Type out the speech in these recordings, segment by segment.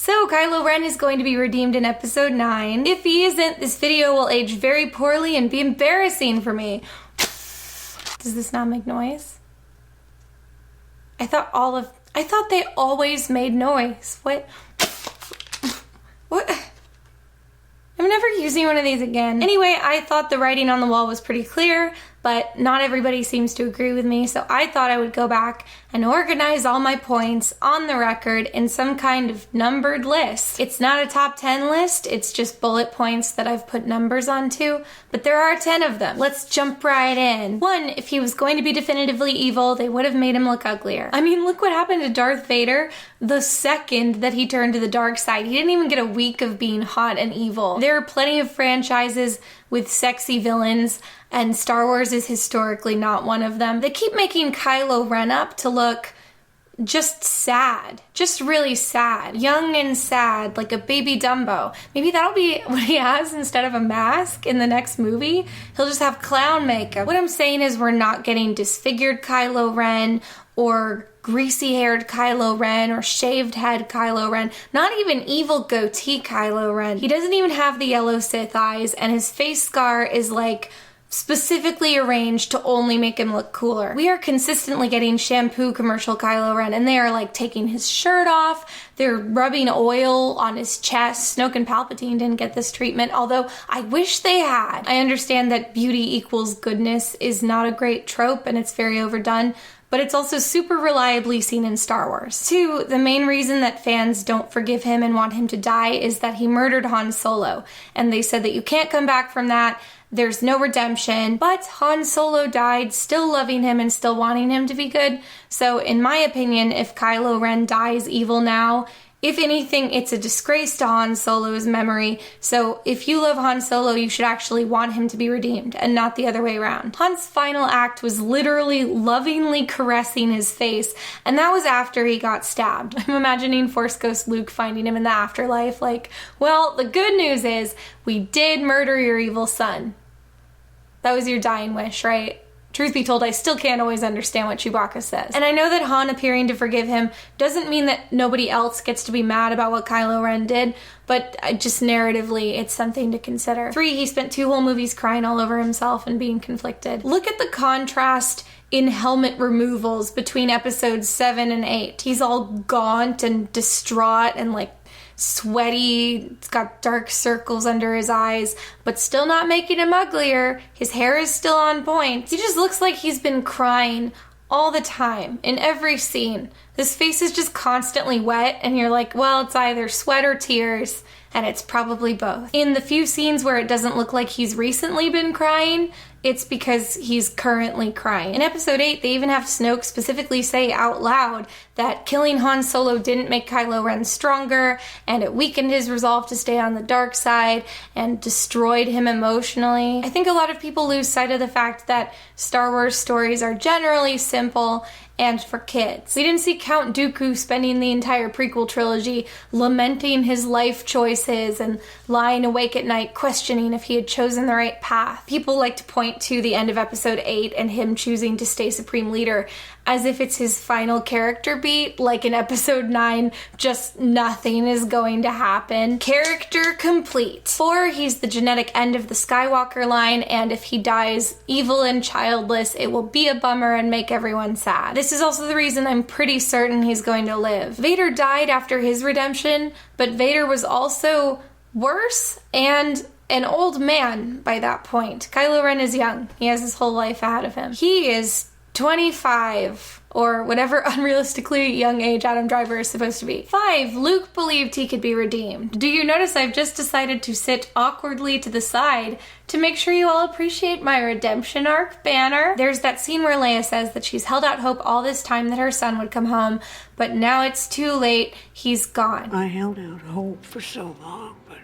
So Kylo Ren is going to be redeemed in episode 9. If he isn't, this video will age very poorly and be embarrassing for me. Does this not make noise? I thought they always made noise. What? What? I'm never using one of these again. Anyway, I thought the writing on the wall was pretty clear, but not everybody seems to agree with me, so I thought I would go back and organize all my points on the record in some kind of numbered list. It's not a top 10 list, it's just bullet points that I've put numbers onto, but there are 10 of them. Let's jump right in. 1, if he was going to be definitively evil, they would have made him look uglier. I mean, look what happened to Darth Vader the second that he turned to the dark side. He didn't even get a week of being hot and evil. There are plenty of franchises with sexy villains, and Star Wars is historically not one of them. They keep making Kylo Ren up to look just sad. Just really sad. Young and sad, like a baby Dumbo. Maybe that'll be what he has instead of a mask in the next movie. He'll just have clown makeup. What I'm saying is we're not getting disfigured Kylo Ren or greasy-haired Kylo Ren or shaved-head Kylo Ren. Not even evil goatee Kylo Ren. He doesn't even have the yellow Sith eyes, and his face scar is like specifically arranged to only make him look cooler. We are consistently getting shampoo commercial Kylo Ren, and they are like taking his shirt off, they're rubbing oil on his chest. Snoke and Palpatine didn't get this treatment, although I wish they had. I understand that beauty equals goodness is not a great trope and it's very overdone, but it's also super reliably seen in Star Wars. 2, the main reason that fans don't forgive him and want him to die is that he murdered Han Solo, and they said that you can't come back from that. There's no redemption, but Han Solo died still loving him and still wanting him to be good. So in my opinion, if Kylo Ren dies evil now, if anything, it's a disgrace to Han Solo's memory. So if you love Han Solo, you should actually want him to be redeemed and not the other way around. Han's final act was literally lovingly caressing his face, and that was after he got stabbed. I'm imagining Force Ghost Luke finding him in the afterlife like, well, the good news is we did murder your evil son. That was your dying wish, right? Truth be told, I still can't always understand what Chewbacca says. And I know that Han appearing to forgive him doesn't mean that nobody else gets to be mad about what Kylo Ren did, but just narratively, it's something to consider. 3, he spent 2 whole movies crying all over himself and being conflicted. Look at the contrast in helmet removals between episodes 7 and 8. He's all gaunt and distraught and like sweaty, it's got dark circles under his eyes, but still not making him uglier. His hair is still on point. He just looks like he's been crying all the time, in every scene. His face is just constantly wet, and you're like, well, it's either sweat or tears, and it's probably both. In the few scenes where it doesn't look like he's recently been crying, it's because he's currently crying. In episode 8, they even have Snoke specifically say out loud that killing Han Solo didn't make Kylo Ren stronger, and it weakened his resolve to stay on the dark side and destroyed him emotionally. I think a lot of people lose sight of the fact that Star Wars stories are generally simple and for kids. We didn't see Count Dooku spending the entire prequel trilogy lamenting his life choices and lying awake at night questioning if he had chosen the right path. People like to point to the end of episode 8 and him choosing to stay Supreme Leader as if it's his final character beat, like in episode 9, just nothing is going to happen. Character complete. 4, he's the genetic end of the Skywalker line, and if he dies evil and childless, it will be a bummer and make everyone sad. This is also the reason I'm pretty certain he's going to live. Vader died after his redemption, but Vader was also worse and an old man by that point. Kylo Ren is young. He has his whole life ahead of him. He is 25, or whatever unrealistically young age Adam Driver is supposed to be. 5, Luke believed he could be redeemed. Do you notice I've just decided to sit awkwardly to the side to make sure you all appreciate my redemption arc banner? There's that scene where Leia says that she's held out hope all this time that her son would come home, but now it's too late, he's gone. I held out hope for so long, but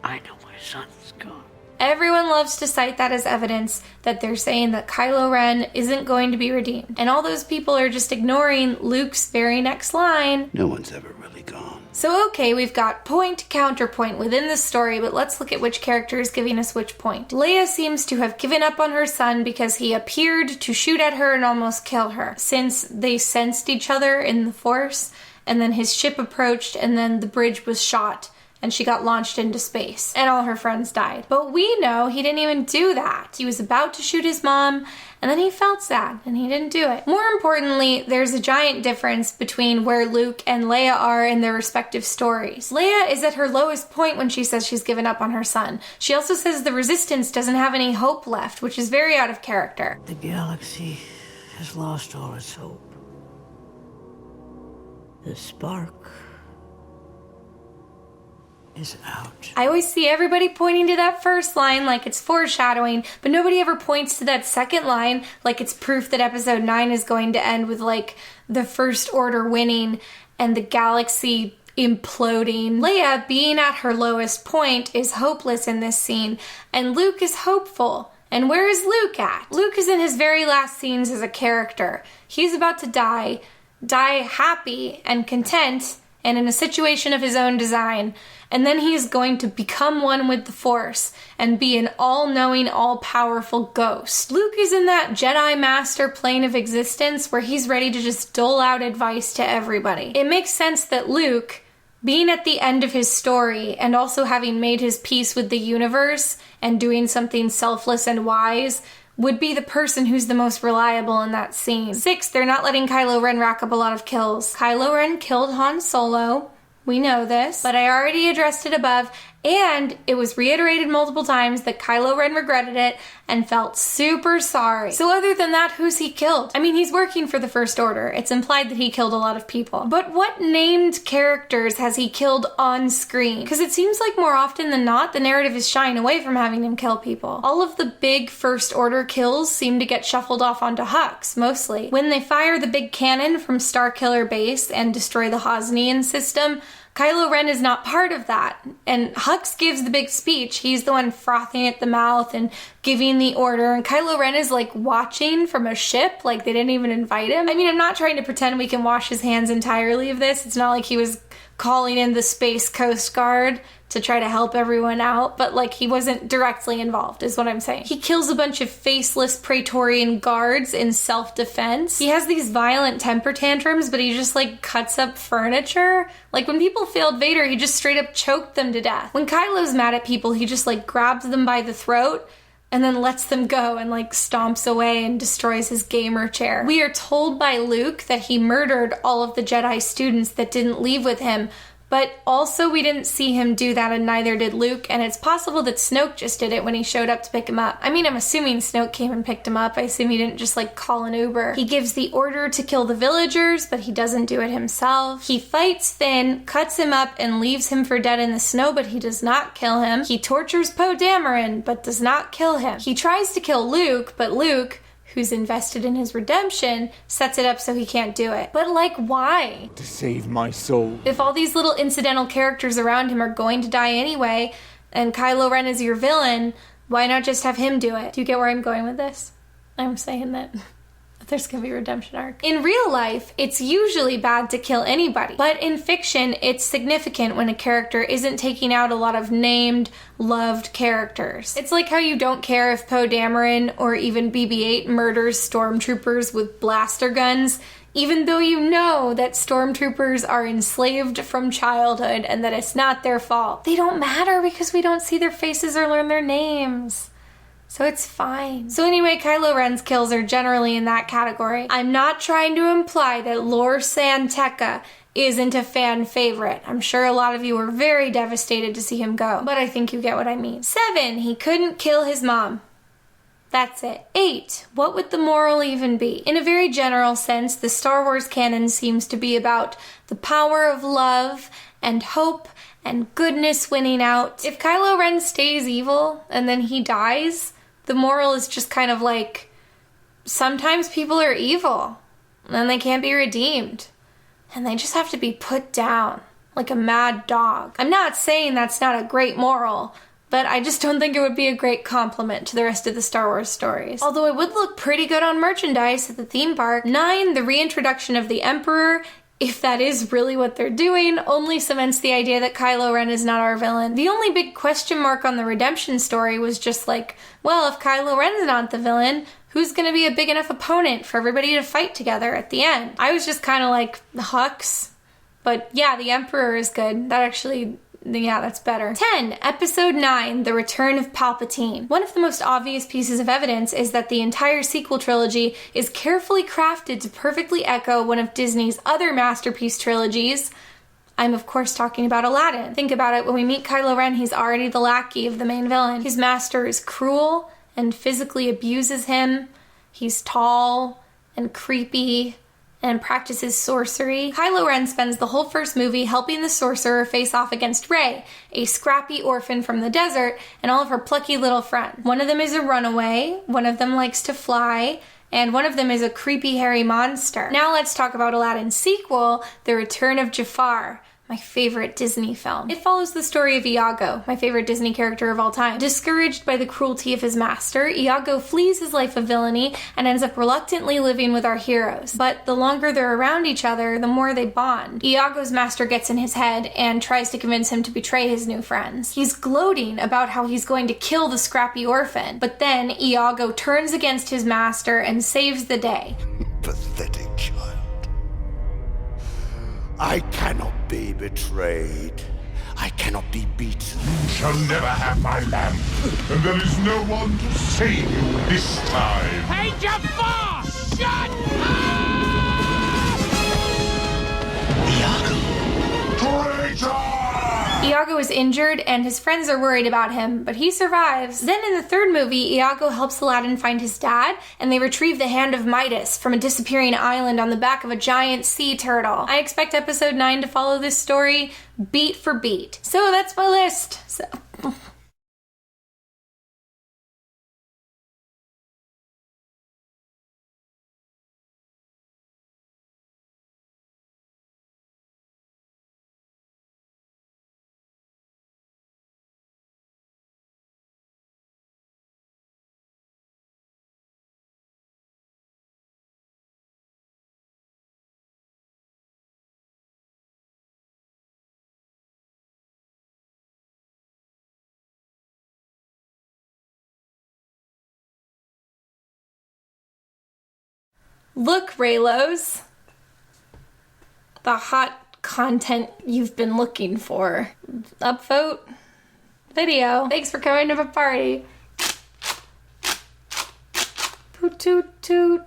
I know my son's gone. Everyone loves to cite that as evidence that they're saying that Kylo Ren isn't going to be redeemed. And all those people are just ignoring Luke's very next line. No one's ever really gone. So okay, we've got point, counterpoint within the story, but let's look at which character is giving us which point. Leia seems to have given up on her son because he appeared to shoot at her and almost kill her. Since they sensed each other in the Force, and then his ship approached, and then the bridge was shot, and she got launched into space, and all her friends died. But we know he didn't even do that. He was about to shoot his mom, and then he felt sad, and he didn't do it. More importantly, there's a giant difference between where Luke and Leia are in their respective stories. Leia is at her lowest point when she says she's given up on her son. She also says the Resistance doesn't have any hope left, which is very out of character. The galaxy has lost all its hope. The spark is out. I always see everybody pointing to that first line like it's foreshadowing, but nobody ever points to that second line like it's proof that episode 9 is going to end with like the First Order winning and the galaxy imploding. Leia, being at her lowest point, is hopeless in this scene, and Luke is hopeful. And where is Luke at? Luke is in his very last scenes as a character. He's about to die happy and content and in a situation of his own design. And then he's going to become one with the Force and be an all-knowing, all-powerful ghost. Luke is in that Jedi Master plane of existence where he's ready to just dole out advice to everybody. It makes sense that Luke, being at the end of his story and also having made his peace with the universe and doing something selfless and wise, would be the person who's the most reliable in that scene. 6, they're not letting Kylo Ren rack up a lot of kills. Kylo Ren killed Han Solo. We know this, but I already addressed it above, and it was reiterated multiple times that Kylo Ren regretted it and felt super sorry. So other than that, who's he killed? I mean, he's working for the First Order. It's implied that he killed a lot of people. But what named characters has he killed on screen? Because it seems like more often than not, the narrative is shying away from having him kill people. All of the big First Order kills seem to get shuffled off onto Hux, mostly. When they fire the big cannon from Starkiller Base and destroy the Hosnian system, Kylo Ren is not part of that, and Hux gives the big speech. He's the one frothing at the mouth and giving the order, and Kylo Ren is like watching from a ship, like they didn't even invite him. I mean, I'm not trying to pretend we can wash his hands entirely of this. It's not like he was calling in the Space Coast Guard to try to help everyone out, but like he wasn't directly involved is what I'm saying. He kills a bunch of faceless Praetorian guards in self-defense. He has these violent temper tantrums, but he just like cuts up furniture. Like when people failed Vader, he just straight up choked them to death. When Kylo's mad at people, he just like grabs them by the throat and then lets them go and like stomps away and destroys his gamer chair. We are told by Luke that he murdered all of the Jedi students that didn't leave with him, but also we didn't see him do that, and neither did Luke, and it's possible that Snoke just did it when he showed up to pick him up. I mean, I'm assuming Snoke came and picked him up. I assume he didn't just like call an Uber. He gives the order to kill the villagers, but he doesn't do it himself. He fights Finn, cuts him up, and leaves him for dead in the snow, but he does not kill him. He tortures Poe Dameron, but does not kill him. He tries to kill Luke, but Luke, who's invested in his redemption, sets it up so he can't do it. But like, why? To save my soul. If all these little incidental characters around him are going to die anyway, and Kylo Ren is your villain, why not just have him do it? Do you get where I'm going with this? I'm saying that there's gonna be a redemption arc. In real life, it's usually bad to kill anybody, but in fiction, it's significant when a character isn't taking out a lot of named, loved characters. It's like how you don't care if Poe Dameron or even BB-8 murders stormtroopers with blaster guns, even though you know that stormtroopers are enslaved from childhood and that it's not their fault. They don't matter because we don't see their faces or learn their names. So it's fine. So anyway, Kylo Ren's kills are generally in that category. I'm not trying to imply that Lor San Tekka isn't a fan favorite. I'm sure a lot of you were very devastated to see him go, but I think you get what I mean. 7, he couldn't kill his mom. That's it. 8, what would the moral even be? In a very general sense, the Star Wars canon seems to be about the power of love and hope and goodness winning out. If Kylo Ren stays evil and then he dies, the moral is just kind of like, sometimes people are evil and they can't be redeemed and they just have to be put down like a mad dog. I'm not saying that's not a great moral, but I just don't think it would be a great complement to the rest of the Star Wars stories. Although it would look pretty good on merchandise at the theme park. 9, the reintroduction of the Emperor, if that is really what they're doing, only cements the idea that Kylo Ren is not our villain. The only big question mark on the Redemption story was just like, well, if Kylo Ren's not the villain, who's gonna be a big enough opponent for everybody to fight together at the end? I was just kind of like, Hux. But yeah, the Emperor is good. That actually... yeah, that's better. 10. Episode 9, The Return of Palpatine. One of the most obvious pieces of evidence is that the entire sequel trilogy is carefully crafted to perfectly echo one of Disney's other masterpiece trilogies. I'm of course talking about Aladdin. Think about it, when we meet Kylo Ren, he's already the lackey of the main villain. His master is cruel and physically abuses him. He's tall and creepy and practices sorcery. Kylo Ren spends the whole first movie helping the sorcerer face off against Rey, a scrappy orphan from the desert, and all of her plucky little friends. One of them is a runaway, one of them likes to fly, and one of them is a creepy hairy monster. Now let's talk about Aladdin's sequel, The Return of Jafar, my favorite Disney film. It follows the story of Iago, my favorite Disney character of all time. Discouraged by the cruelty of his master, Iago flees his life of villainy and ends up reluctantly living with our heroes. But the longer they're around each other, the more they bond. Iago's master gets in his head and tries to convince him to betray his new friends. He's gloating about how he's going to kill the scrappy orphan, but then Iago turns against his master and saves the day. Pathetic child. I cannot be betrayed. I cannot be beaten. You shall never have my lamp, and there is no one to save you this time. Hey, Jafar! Shut up! Traitor! Iago is injured and his friends are worried about him, but he survives. Then in the third movie, Iago helps Aladdin find his dad, and they retrieve the Hand of Midas from a disappearing island on the back of a giant sea turtle. I expect episode 9 to follow this story beat for beat. So that's my list. Look, Raylos. The hot content you've been looking for. Upvote video. Thanks for coming to my party. Toot toot toot.